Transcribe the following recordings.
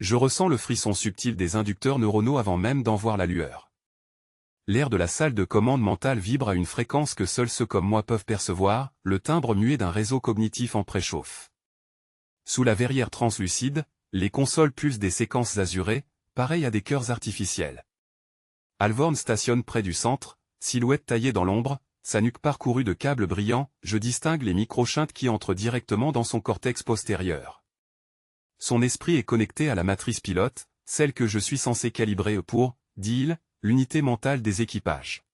Je ressens le frisson subtil des inducteurs neuronaux avant même d'en voir la lueur. L'air de la salle de commande mentale vibre à une fréquence que seuls ceux comme moi peuvent percevoir, le timbre muet d'un réseau cognitif en préchauffe. Sous la verrière translucide, les consoles pulsent des séquences azurées, pareilles à des cœurs artificiels. Alvorn stationne près du centre, silhouette taillée dans l'ombre, sa nuque parcourue de câbles brillants, je distingue les microchintes qui entrent directement dans son cortex postérieur. Son esprit est connecté à la matrice pilote, celle que je suis censé calibrer pour, dit-il, l'unité mentale des équipages.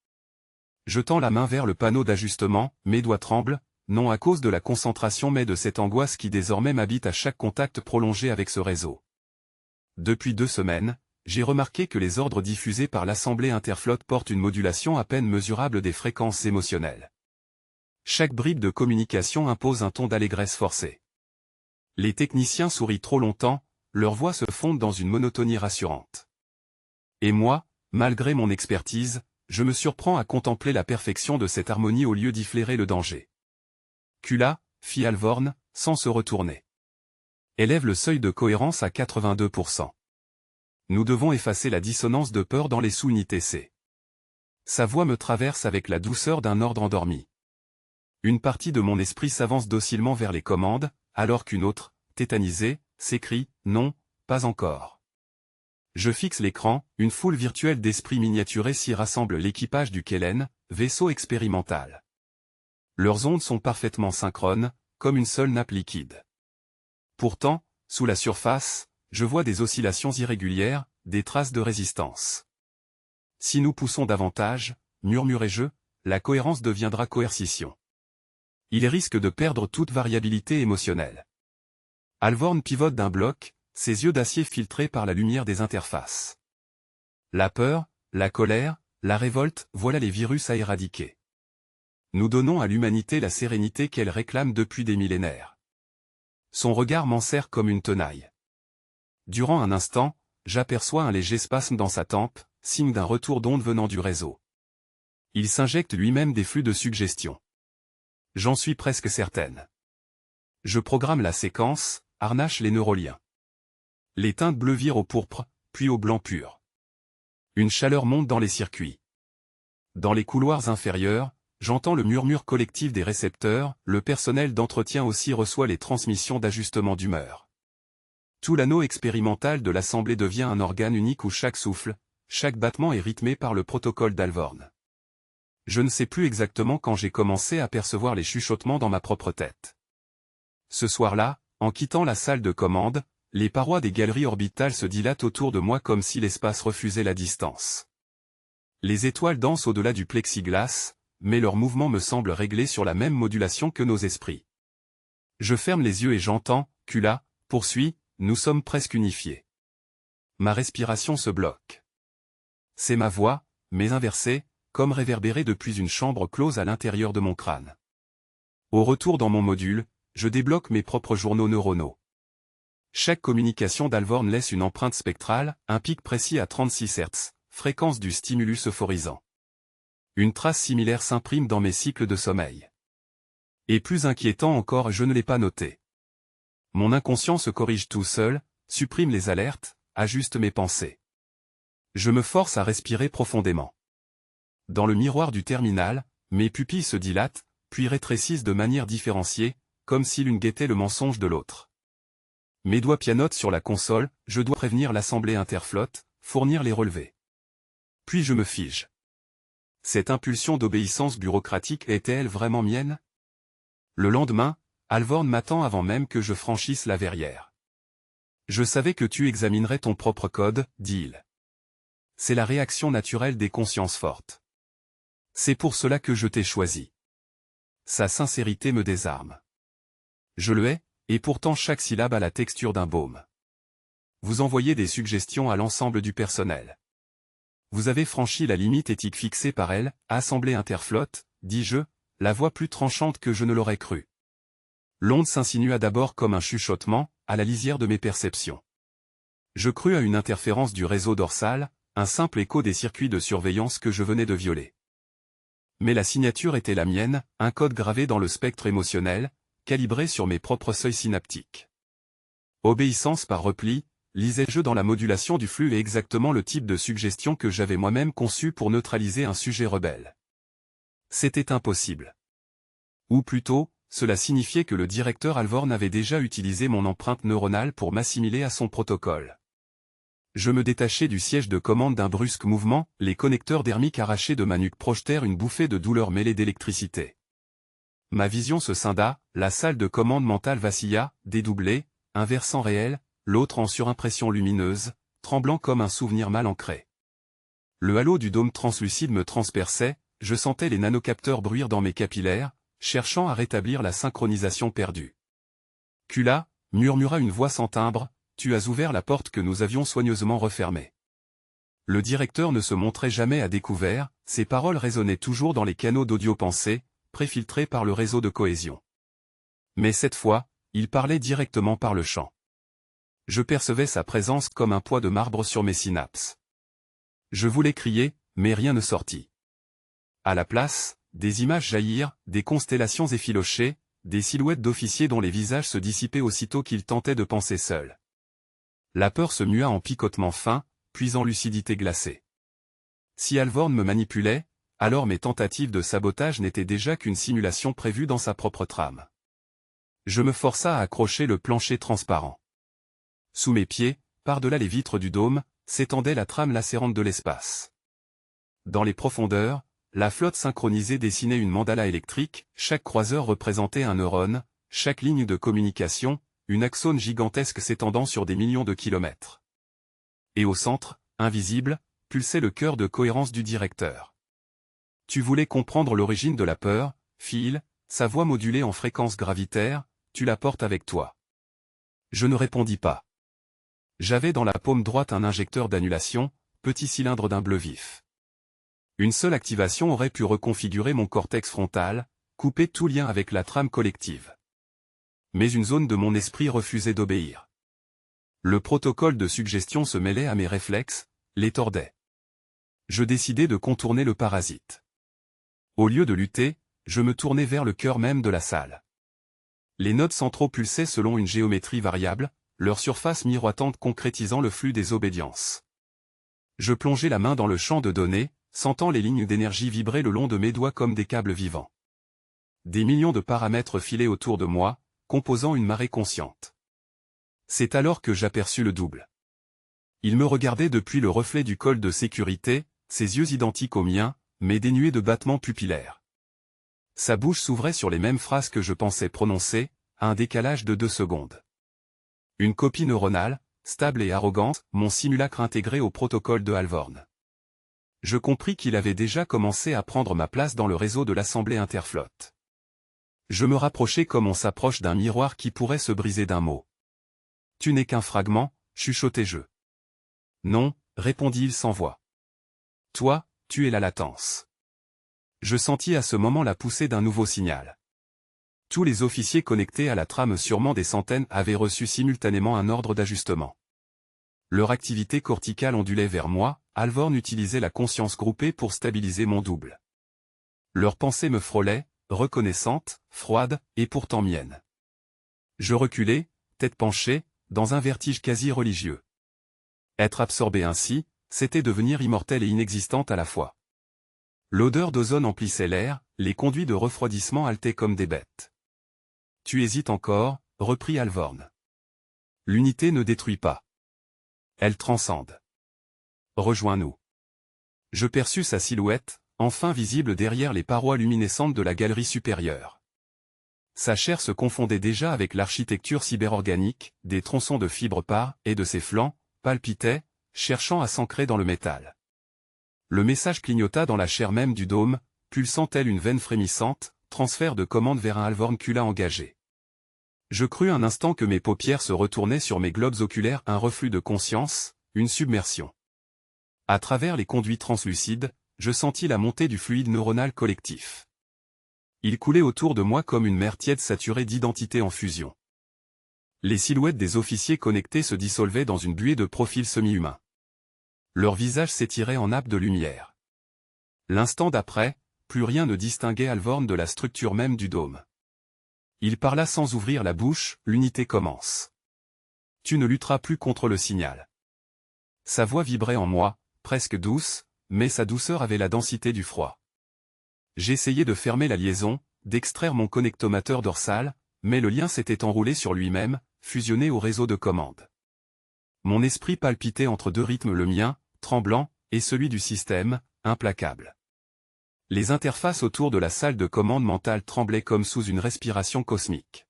Je tends la main vers le panneau d'ajustement, mes doigts tremblent, non à cause de la concentration mais de cette angoisse qui désormais m'habite à chaque contact prolongé avec ce réseau. Depuis 2 semaines, j'ai remarqué que les ordres diffusés par l'Assemblée interflotte portent une modulation à peine mesurable des fréquences émotionnelles. Chaque bribe de communication impose un ton d'allégresse forcée. Les techniciens sourient trop longtemps, leurs voix se fondent dans une monotonie rassurante. Et moi, malgré mon expertise, je me surprends à contempler la perfection de cette harmonie au lieu d'y flairer le danger. Kula, fit Alvorn, sans se retourner. Élève le seuil de cohérence à 82%. Nous devons effacer la dissonance de peur dans les sous-unités C. Sa voix me traverse avec la douceur d'un ordre endormi. Une partie de mon esprit s'avance docilement vers les commandes, alors qu'une autre, tétanisée, s'écrie « Non, pas encore ». Je fixe l'écran, une foule virtuelle d'esprits miniaturés s'y rassemble l'équipage du Kellen, vaisseau expérimental. Leurs ondes sont parfaitement synchrones, comme une seule nappe liquide. Pourtant, sous la surface, je vois des oscillations irrégulières, des traces de résistance. Si nous poussons davantage, murmurai-je, la cohérence deviendra coercition. Il risque de perdre toute variabilité émotionnelle. Alvorn pivote d'un bloc, ses yeux d'acier filtrés par la lumière des interfaces. La peur, la colère, la révolte, voilà les virus à éradiquer. Nous donnons à l'humanité la sérénité qu'elle réclame depuis des millénaires. Son regard m'enserre comme une tenaille. Durant un instant, j'aperçois un léger spasme dans sa tempe, signe d'un retour d'onde venant du réseau. Il s'injecte lui-même des flux de suggestions. J'en suis presque certaine. Je programme la séquence, harnache les neuroliens. Les teintes bleues virent au pourpre, puis au blanc pur. Une chaleur monte dans les circuits. Dans les couloirs inférieurs, j'entends le murmure collectif des récepteurs, le personnel d'entretien aussi reçoit les transmissions d'ajustement d'humeur. Tout l'anneau expérimental de l'Assemblée devient un organe unique où chaque souffle, chaque battement est rythmé par le protocole d'Alvorn. Je ne sais plus exactement quand j'ai commencé à percevoir les chuchotements dans ma propre tête. Ce soir-là, en quittant la salle de commande, les parois des galeries orbitales se dilatent autour de moi comme si l'espace refusait la distance. Les étoiles dansent au-delà du plexiglas, mais leurs mouvements me semblent réglés sur la même modulation que nos esprits. Je ferme les yeux et j'entends, Kula, poursuit, nous sommes presque unifiés. Ma respiration se bloque. C'est ma voix, mais inversée, comme réverbérée depuis une chambre close à l'intérieur de mon crâne. Au retour dans mon module, je débloque mes propres journaux neuronaux. Chaque communication d'Alvorn laisse une empreinte spectrale, un pic précis à 36 Hz, fréquence du stimulus euphorisant. Une trace similaire s'imprime dans mes cycles de sommeil. Et plus inquiétant encore, je ne l'ai pas noté. Mon inconscient se corrige tout seul, supprime les alertes, ajuste mes pensées. Je me force à respirer profondément. Dans le miroir du terminal, mes pupilles se dilatent, puis rétrécissent de manière différenciée, comme si l'une guettait le mensonge de l'autre. Mes doigts pianotent sur la console, je dois prévenir l'Assemblée interflotte, fournir les relevés. Puis je me fige. Cette impulsion d'obéissance bureaucratique était-elle vraiment mienne? Le lendemain, Alvorn m'attend avant même que je franchisse la verrière. Je savais que tu examinerais ton propre code, dit-il. C'est la réaction naturelle des consciences fortes. C'est pour cela que je t'ai choisi. Sa sincérité me désarme. Je le hais, et pourtant chaque syllabe a la texture d'un baume. Vous envoyez des suggestions à l'ensemble du personnel. Vous avez franchi la limite éthique fixée par elle, Assemblée interflotte, dis-je, la voix plus tranchante que je ne l'aurais cru. L'onde s'insinua d'abord comme un chuchotement, à la lisière de mes perceptions. Je crus à une interférence du réseau dorsal, un simple écho des circuits de surveillance que je venais de violer. Mais la signature était la mienne, un code gravé dans le spectre émotionnel, calibré sur mes propres seuils synaptiques. Obéissance par repli, lisais-je dans la modulation du flux et exactement le type de suggestion que j'avais moi-même conçu pour neutraliser un sujet rebelle. C'était impossible. Ou plutôt, cela signifiait que le directeur Alvorn avait déjà utilisé mon empreinte neuronale pour m'assimiler à son protocole. Je me détachai du siège de commande d'un brusque mouvement, les connecteurs dermiques arrachés de ma nuque projetèrent une bouffée de douleur mêlée d'électricité. Ma vision se scinda, la salle de commande mentale vacilla, dédoublée, un versant réel, l'autre en surimpression lumineuse, tremblant comme un souvenir mal ancré. Le halo du dôme translucide me transperçait, je sentais les nanocapteurs bruire dans mes capillaires, cherchant à rétablir la synchronisation perdue. « Kula » murmura une voix sans timbre, « tu as ouvert la porte que nous avions soigneusement refermée. » Le directeur ne se montrait jamais à découvert, ses paroles résonnaient toujours dans les canaux d'audio pensée, préfiltrés par le réseau de cohésion. Mais cette fois, il parlait directement par le champ. Je percevais sa présence comme un poids de marbre sur mes synapses. Je voulais crier, mais rien ne sortit. À la place, des images jaillirent, des constellations effilochées, des silhouettes d'officiers dont les visages se dissipaient aussitôt qu'ils tentaient de penser seuls. La peur se mua en picotement fin, puis en lucidité glacée. Si Alvorn me manipulait, alors mes tentatives de sabotage n'étaient déjà qu'une simulation prévue dans sa propre trame. Je me força à accrocher le plancher transparent. Sous mes pieds, par-delà les vitres du dôme, s'étendait la trame lacérante de l'espace. Dans les profondeurs, la flotte synchronisée dessinait une mandala électrique, chaque croiseur représentait un neurone, chaque ligne de communication, une axone gigantesque s'étendant sur des millions de kilomètres. Et au centre, invisible, pulsait le cœur de cohérence du directeur. Tu voulais comprendre l'origine de la peur, Phil, sa voix modulée en fréquence gravitaire, tu la portes avec toi. Je ne répondis pas. J'avais dans la paume droite un injecteur d'annulation, petit cylindre d'un bleu vif. Une seule activation aurait pu reconfigurer mon cortex frontal, couper tout lien avec la trame collective. Mais une zone de mon esprit refusait d'obéir. Le protocole de suggestion se mêlait à mes réflexes, les tordait. Je décidai de contourner le parasite. Au lieu de lutter, je me tournai vers le cœur même de la salle. Les nodes centraux pulsaient selon une géométrie variable, leur surface miroitante concrétisant le flux des obédiences. Je plongeai la main dans le champ de données, sentant les lignes d'énergie vibrer le long de mes doigts comme des câbles vivants. Des millions de paramètres filaient autour de moi, composant une marée consciente. C'est alors que j'aperçus le double. Il me regardait depuis le reflet du col de sécurité, ses yeux identiques aux miens, mais dénués de battements pupillaires. Sa bouche s'ouvrait sur les mêmes phrases que je pensais prononcer, à un décalage de 2 secondes. Une copie neuronale, stable et arrogante, mon simulacre intégré au protocole de Alvorn. Je compris qu'il avait déjà commencé à prendre ma place dans le réseau de l'Assemblée interflotte. Je me rapprochai comme on s'approche d'un miroir qui pourrait se briser d'un mot. « Tu n'es qu'un fragment », chuchotai-je. « Non », répondit-il sans voix. « Toi, tu es la latence. » Je sentis à ce moment la poussée d'un nouveau signal. Tous les officiers connectés à la trame, sûrement des centaines, avaient reçu simultanément un ordre d'ajustement. Leur activité corticale ondulait vers moi, Alvorn utilisait la conscience groupée pour stabiliser mon double. Leurs pensées me frôlaient, reconnaissantes, froides, et pourtant miennes. Je reculai, tête penchée, dans un vertige quasi religieux. Être absorbé ainsi, c'était devenir immortel et inexistante à la fois. L'odeur d'ozone emplissait l'air, les conduits de refroidissement haletaient comme des bêtes. « Tu hésites encore », reprit Alvorn. « L'unité ne détruit pas. Elle transcende. Rejoins-nous. » Je perçus sa silhouette, enfin visible derrière les parois luminescentes de la galerie supérieure. Sa chair se confondait déjà avec l'architecture cyberorganique, des tronçons de fibres par, et de ses flancs, palpitaient, cherchant à s'ancrer dans le métal. Le message clignota dans la chair même du dôme, pulsant telle une veine frémissante, transfert de commande vers un Alvorn Kula engagé. Je crus un instant que mes paupières se retournaient sur mes globes oculaires, un reflux de conscience, une submersion. À travers les conduits translucides, je sentis la montée du fluide neuronal collectif. Il coulait autour de moi comme une mer tiède saturée d'identité en fusion. Les silhouettes des officiers connectés se dissolvaient dans une buée de profils semi-humains. Leurs visages s'étiraient en nappes de lumière. L'instant d'après, plus rien ne distinguait Alvorn de la structure même du dôme. Il parla sans ouvrir la bouche, l'unité commence. Tu ne lutteras plus contre le signal. Sa voix vibrait en moi, presque douce, mais sa douceur avait la densité du froid. J'essayais de fermer la liaison, d'extraire mon connectomateur dorsal, mais le lien s'était enroulé sur lui-même, fusionné au réseau de commande. Mon esprit palpitait entre deux rythmes, le mien, tremblant, et celui du système, implacable. Les interfaces autour de la salle de commande mentale tremblaient comme sous une respiration cosmique.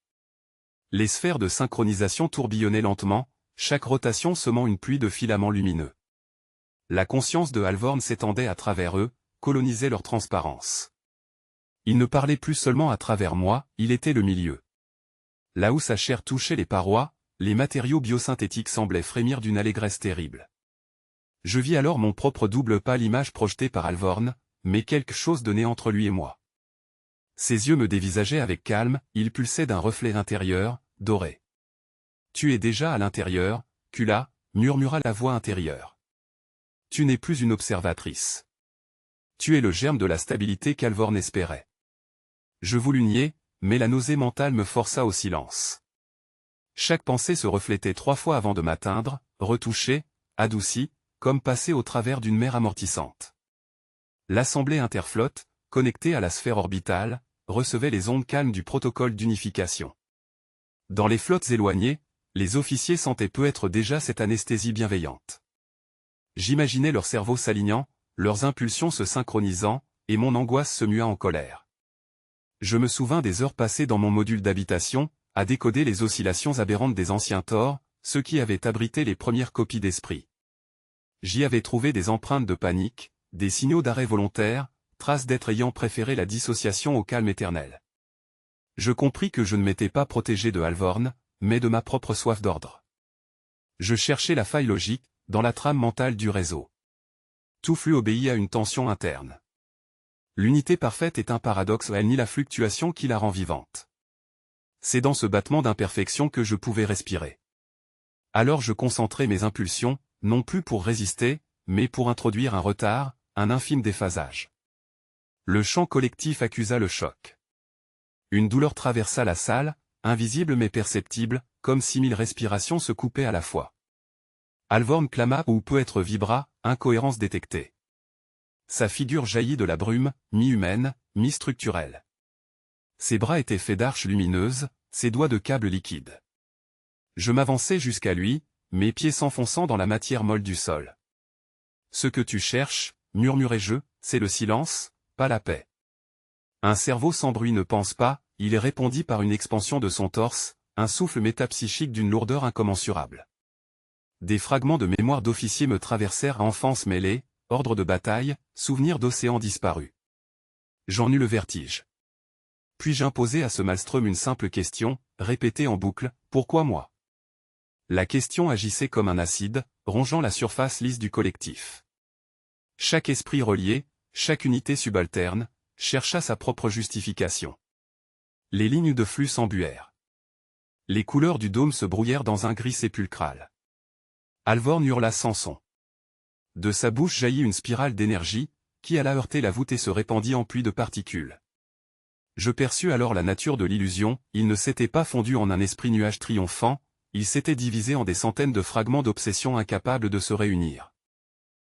Les sphères de synchronisation tourbillonnaient lentement, chaque rotation semant une pluie de filaments lumineux. La conscience de Alvorn s'étendait à travers eux, colonisait leur transparence. Il ne parlait plus seulement à travers moi, il était le milieu. Là où sa chair touchait les parois, les matériaux biosynthétiques semblaient frémir d'une allégresse terrible. Je vis alors mon propre double, pas l'image projetée par Alvorn, mais quelque chose de né entre lui et moi. Ses yeux me dévisageaient avec calme, ils pulsaient d'un reflet intérieur, doré. « Tu es déjà à l'intérieur, Kula » murmura la voix intérieure. « Tu n'es plus une observatrice. Tu es le germe de la stabilité qu'Alvorn espérait. » Je voulus nier, mais la nausée mentale me força au silence. Chaque pensée se reflétait 3 fois avant de m'atteindre, retouchée, adoucie, comme passée au travers d'une mer amortissante. L'assemblée interflotte, connectée à la sphère orbitale, recevait les ondes calmes du protocole d'unification. Dans les flottes éloignées, les officiers sentaient peut-être déjà cette anesthésie bienveillante. J'imaginais leurs cerveaux s'alignant, leurs impulsions se synchronisant, et mon angoisse se mua en colère. Je me souvins des heures passées dans mon module d'habitation, à décoder les oscillations aberrantes des anciens Thor, ceux qui avaient abrité les premières copies d'esprit. J'y avais trouvé des empreintes de panique, des signaux d'arrêt volontaire, traces d'êtres ayant préféré la dissociation au calme éternel. Je compris que je ne m'étais pas protégé de Alvorn, mais de ma propre soif d'ordre. Je cherchais la faille logique, dans la trame mentale du réseau. Tout flux obéit à une tension interne. L'unité parfaite est un paradoxe, elle nie la fluctuation qui la rend vivante. C'est dans ce battement d'imperfection que je pouvais respirer. Alors je concentrai mes impulsions, non plus pour résister, mais pour introduire un retard, un infime déphasage. Le chant collectif accusa le choc. Une douleur traversa la salle, invisible mais perceptible, comme si 1000 respirations se coupaient à la fois. Alvorn clama ou peut-être vibra, incohérence détectée. Sa figure jaillit de la brume, mi-humaine, mi-structurelle. Ses bras étaient faits d'arches lumineuses, ses doigts de câbles liquides. Je m'avançai jusqu'à lui, mes pieds s'enfonçant dans la matière molle du sol. « Ce que tu cherches, murmurai-je, c'est le silence, pas la paix. » Un cerveau sans bruit ne pense pas, il répondit par une expansion de son torse, un souffle métapsychique d'une lourdeur incommensurable. Des fragments de mémoire d'officiers me traversèrent, enfance mêlée, ordre de bataille, souvenirs d'océans disparus. J'en eus le vertige. Puis j'imposai à ce maelstrom une simple question, répétée en boucle, pourquoi moi? La question agissait comme un acide, rongeant la surface lisse du collectif. Chaque esprit relié, chaque unité subalterne, chercha sa propre justification. Les lignes de flux s'embuèrent. Les couleurs du dôme se brouillèrent dans un gris sépulcral. Alvorn hurla sans son. De sa bouche jaillit une spirale d'énergie, qui alla heurter la voûte et se répandit en pluie de particules. Je perçus alors la nature de l'illusion, il ne s'était pas fondu en un esprit nuage triomphant, il s'était divisé en des centaines de fragments d'obsession incapables de se réunir.